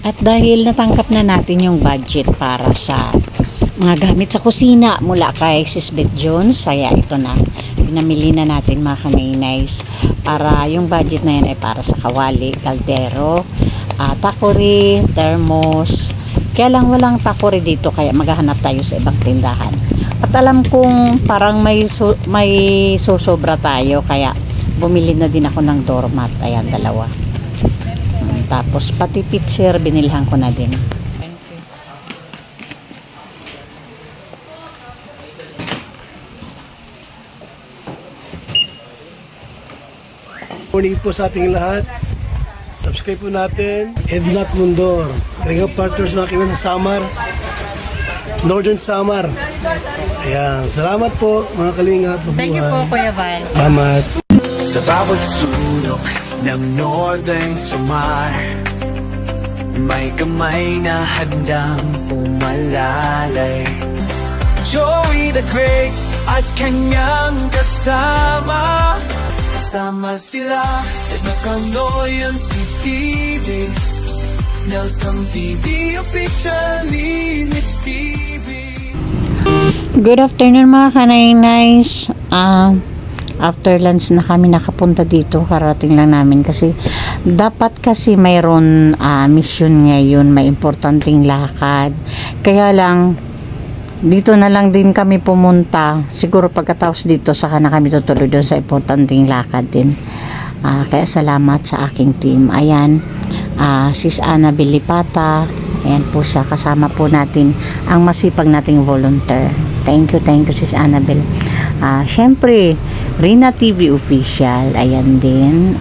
At dahil natangkap na natin yung budget para sa mga gamit sa kusina mula kay Sis Beth Jones, kaya ito na, pinamili na natin mga kaninays, para yung budget na yan ay para sa kawali, kaldero, takori, thermos. Kaya lang walang takori dito, kaya maghahanap tayo sa ibang tindahan. At alam kong parang may sosobra tayo, kaya bumili na din ako ng doormat. Ayan, dalawa. Tapos pati pitcher binilhan ko na din. Morning po sa ating lahat. Subscribe po natin. Ednat Mundor. Ring of Partners mga kaibigan sa Samar. Northern Samar. Ayan. Salamat po mga kalingap. Thank you po, Kuya Val. Salamat. Sa bawat sulok ng Northern Samar, may kamay na handang pumalalay. Joey the Great at kanyang kasama. Kasama sila at Nakanoyan Steve TV, Nelson TV, officially Mitch TV. Good afternoon mga kanay-nice. After lunch na kami nakapunta dito, karating lang namin kasi dapat kasi mayroon mission ngayon, may importanteng lakad, kaya lang dito na lang din kami pumunta. Siguro pagkatapos dito saka na kami tutuloy doon sa importanteng lakad din. Kaya salamat sa aking team. Ayan, Sis Annabel Lipata, ayan po siya, kasama po natin ang masipag nating volunteer. Thank you Sis Annabel. Syempre Rina TV official, ayan din.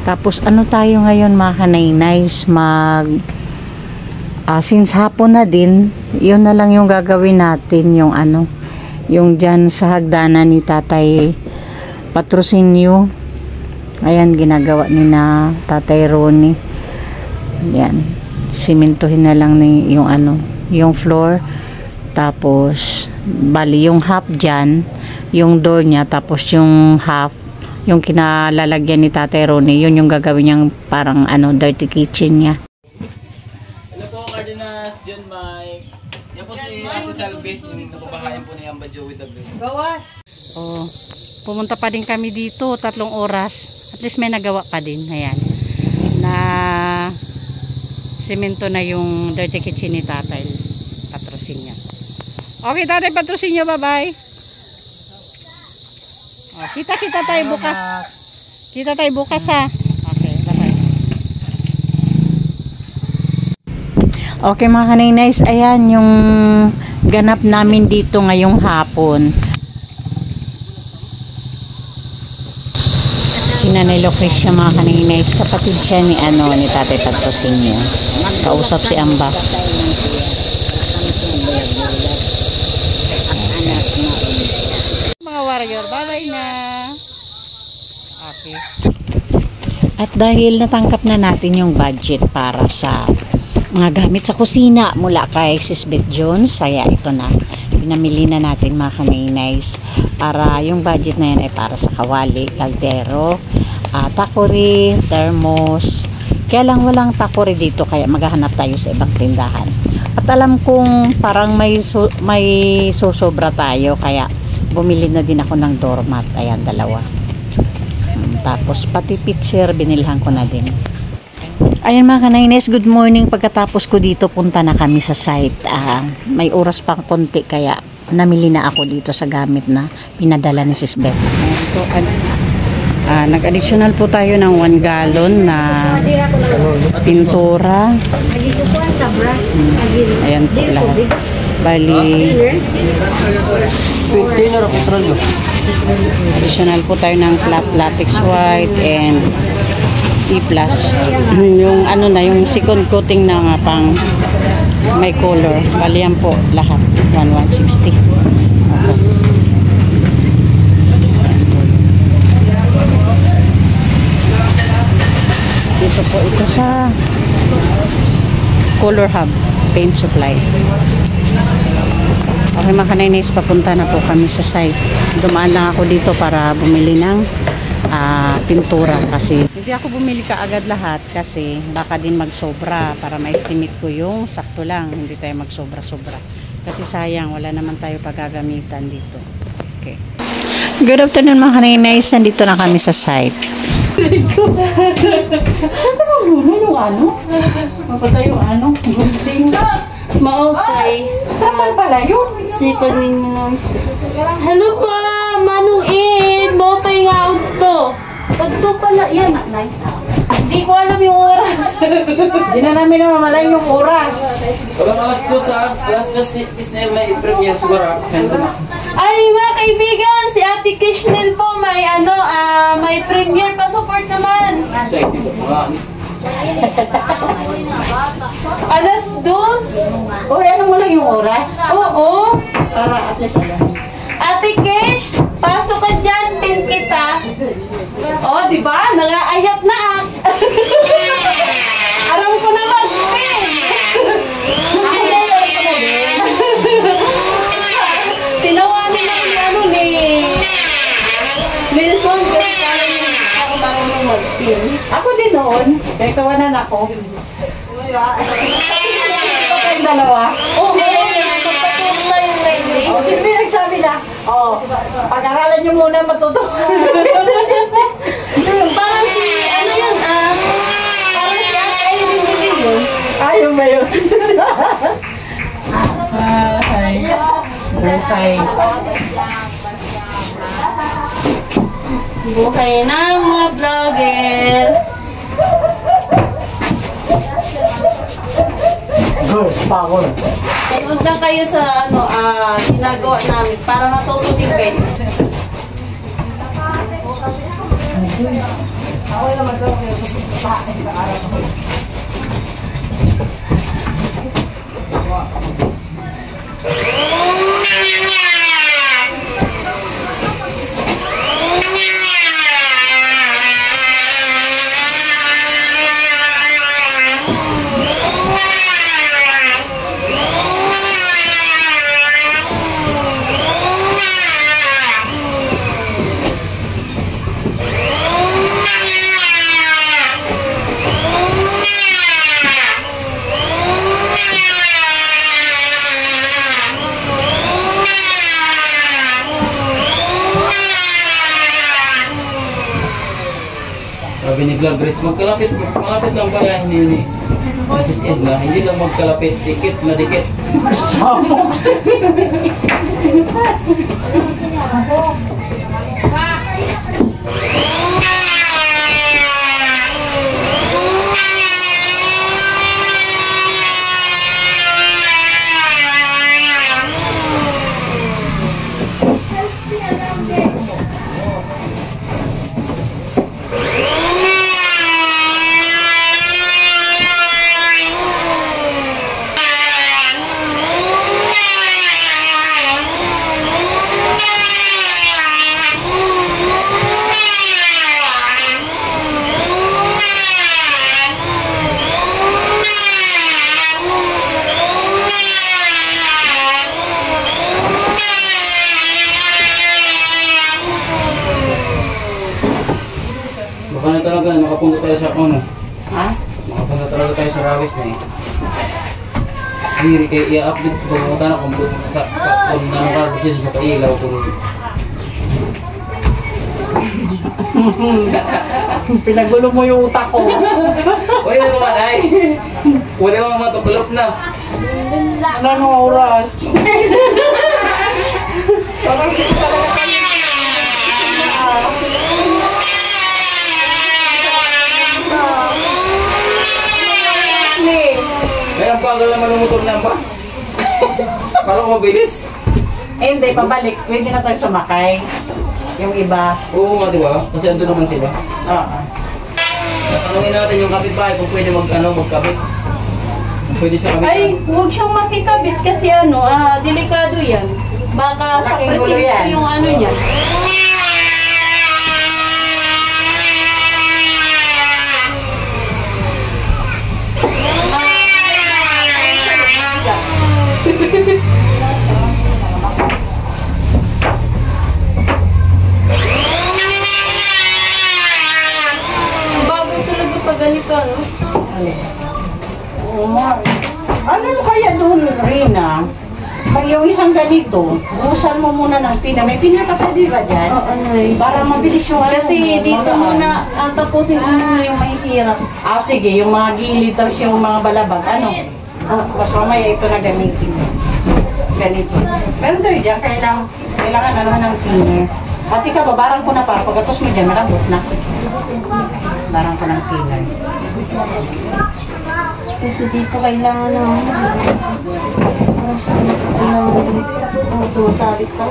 Tapos ano tayo ngayon mga kanay-nice, since hapon na din, yun na lang yung gagawin natin, yung yung dyan sa hagdanan ni Tatay Patrocinio. Ayan, ginagawa ni na Tatay Ronnie. Ayan, simintuhin na lang ni yung floor. Tapos bali yung half dyan, yung door niya, tapos yung half, yung kinalalagyan ni Tatay Ronnie, yun yung gagawin niyang parang dirty kitchen niya. Hello po, Cardenas, John Mike. Yan po si Ate Salvi, yung napabahayan po ni Amba Joe with the Blue. Gawas! Pumunta pa din kami dito, 3 oras. At least may nagawa pa din. Ayan. Na simento na yung dirty kitchen ni Tatay Patrocinio. Okay, Tatay Patrocinio, bye-bye. Kita tayo bukas. Kita tayo bukas ha. Okay, bye-bye. Okay mga kanay-nice, ayan yung ganap namin dito ngayong hapon. Si Nanay Lucrecia mga kanay-nice, kapatid siya ni ni Tatay Patrocinio. Kausap si Amba. Mga warrior, bye-bye na. Okay. At dahil natangkap na natin yung budget para sa mga gamit sa kusina mula kay Sis Beth Jones, kaya ito na, pinamili na natin mga kanay-nice, para yung budget na yan ay para sa kawali, kaldero, takori, thermos. Kaya lang walang takori dito, kaya maghahanap tayo sa ibang tindahan. At alam kong parang may sosobra tayo, kaya bumili na din ako ng doormat. Ayan, dalawa. Tapos pati pitcher binilhan ko na din. Ayan mga kanay-nice, good morning. Pagkatapos ko dito, punta na kami sa site. May oras pang konti, kaya namili na ako dito sa gamit na pinadala ni Sis Beth. So, nag-additional po tayo ng 1 gallon na pintura. Ayan po lahat. Bali, additional po tayo ng flat latex white and E+. Yung yung second coating na nga pang may color. Bali yan po lahat. 160. Dito po ito sa Color Hub Paint Supply. Okay mga kanay-nice, papunta na po kami sa site. Dumaan lang ako dito para bumili ng pintura kasi Hindi ako bumili kaagad lahat kasi baka din magsobra para ma-estimate ko yung sakto lang. Hindi tayo magsobra-sobra. Kasi sayang, wala naman tayo paggagamitan dito. Okay. Good afternoon mga kaninays. Nandito na kami sa site. Yung ano? Mapatay yung ano? Gunting. Maokay. Saan pala yun? Sipag ninyo. Hello po, Manong Ed. Maokay nga to. Pagto pala. Yan, nanay. Hindi ko alam yung oras. Hindi na namin namamalay yung oras. Walang alas 2 sa alas 2 is na may premiere siguro. Ay, mga kaibigan, si Ate Kishnel po may may premiere pa support naman. Alas 2? Uy, anong wala yung oras? Oo. Para at least alam. Ate Kish, pasok ka dyan, pin kita. Oh, di ba? Nangaayap na ah. Aram ko na mag-pin. Ako na yung ko na din. Tinawanin lang ni Nelson kasi parang ako marunong mag-pin. Ako din noon. Kaya kawanan ako. Ito kayong dalawa. Oo, magpatulong na yung lady. O, siyempre nagsabi na, pag-aralan nyo muna matuto. Parang si, ano yun, parang si Ate Aileen din yun. Ayaw ba yun? Ay. Okay. Buhay ng mga vlogger. Girls power. Panood lang kayo sa ginagawa namin para matuto din kayo. Sabi ni Vlogres, malapit lang pala hindi ni Mrs. Edna, hindi lang magkalapit, dikit na dikit. Baka na talaga, makapunta tayo sa Ha? makapunta talaga tayo sa Rawis na eh. Hindi kayo i-update ko kung tanong kung sa kung nanong karbisin sa kailaw kung Pinagulo mo yung utak ko. uy, ano naman ay? Wala mga matukulop na. Anong oras? Parang hindi talaga kami. May ang bagal naman ng motor na ba? Parang mabilis. Hindi, pabalik. Pwede na tayo sumakay. Yung iba. Oo nga, di ba? Kasi ando naman sila. Oo. Tanungin natin yung kapitbahay kung pwede magkabit. Pwede siya kabit. Ay, huwag siyang makikabit kasi delikado yan. Baka sa Malaking gulo presinto yan. yung niya. Bago Ano kaya doon, Rina? Yung isang ganito, buhusan mo muna ng tina. May tina ka pa, di ba dyan? Oo, Nay. Para mabilis yung ano. Kasi dito magaan. muna, ang tapusin mo muna yung mahihirap. Sige, yung mga gilid, tapos yung mga balabag, ano? Tapos mamaya ito na gamitin. Ganito. Pero tayo dyan, kailangan ano ng thinner. At ikaw, babarang ko na para pagkatos mo dyan, malambot na. Barang ko ng thinner. Kasi dito kailangan ng... sumasabit pa.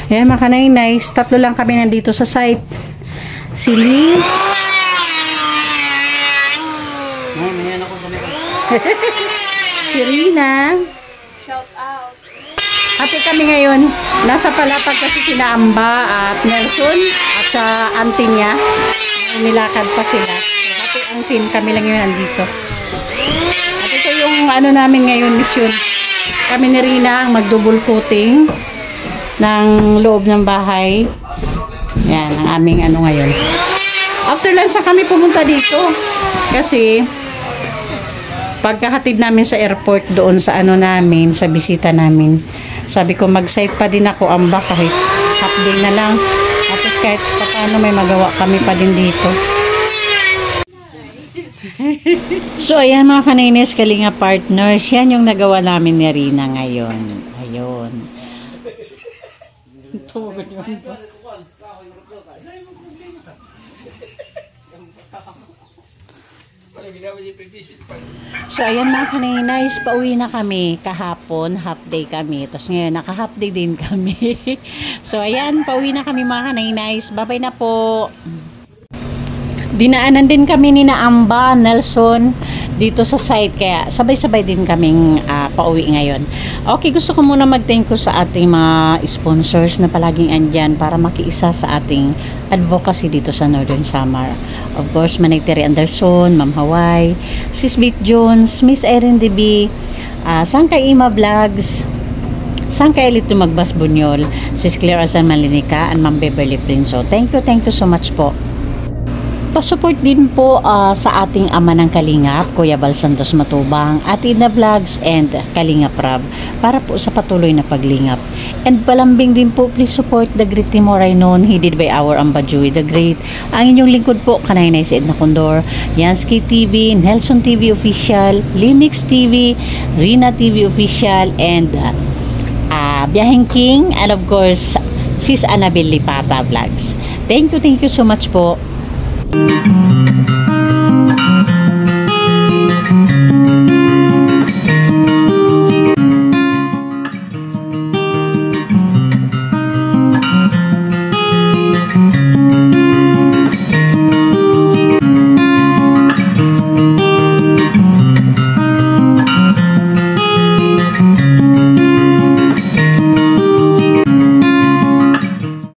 Ayan mga kanainay, tatlo lang kami nandito sa site. Si Lee. Si Rina. Shout out. Happy kami ngayon. Nasa palapag kasi sina Amba at Nelson at sa auntie niya. Nilakad pa sila. So, happy ang team. Kami lang yun nandito. At ito yung ano namin ngayon, mission. Kami ni Rina ang mag-double coating ng loob ng bahay. Yan, ang aming ano ngayon. After lunch kami pumunta dito. Kasi, pagkahatid namin sa airport doon sa ano namin, sa bisita namin, sabi ko mag-site pa din ako, Amba, kahit half day na lang. Tapos kahit paano may magawa kami pa din dito. So, ayan mga kanainis, Kalinga partners, yan yung nagawa namin ni Rina ngayon. Ayun. So ayan mga kaninays, pauwi na kami kahapon, half day kami, tapos ngayon naka half day din kami. So ayan, pauwi na kami mga kaninays, bye bye na po. Dinaanan din kami ni Amba, Nelson dito sa site, kaya sabay-sabay din kaming pauwi ngayon. Okay, gusto ko muna mag-thank you sa ating mga sponsors na palaging andyan para makiisa sa ating advocacy dito sa Northern Samar. Of course, Manay Terry Anderson, Ma'am Hawaii, Sis Beth Jones, Miss Erin DB, Sangkay Ima Vlogs, Sangkay Elito Magbas Bunyol, Sis Claire Azan Malinica, and Ma'am Beverly Prinso. Thank you so much po. Pasupport din po sa ating ama ng Kalingap, Kuya Bal Santos Matubang, Ate Ina Vlogs, and Kalingap Rab para po sa patuloy na paglingap. And palambing din po, please support the Great Timoray Noon, headed by our Amba Joey the Great. Ang inyong lingkod po, Kanainay si Edna Condor, Yansky TV, Nelson TV Official, Linux TV, Rina TV Official, and Biyaheng King, and of course, Sis Annabel Lipata Vlogs. Thank you so much po.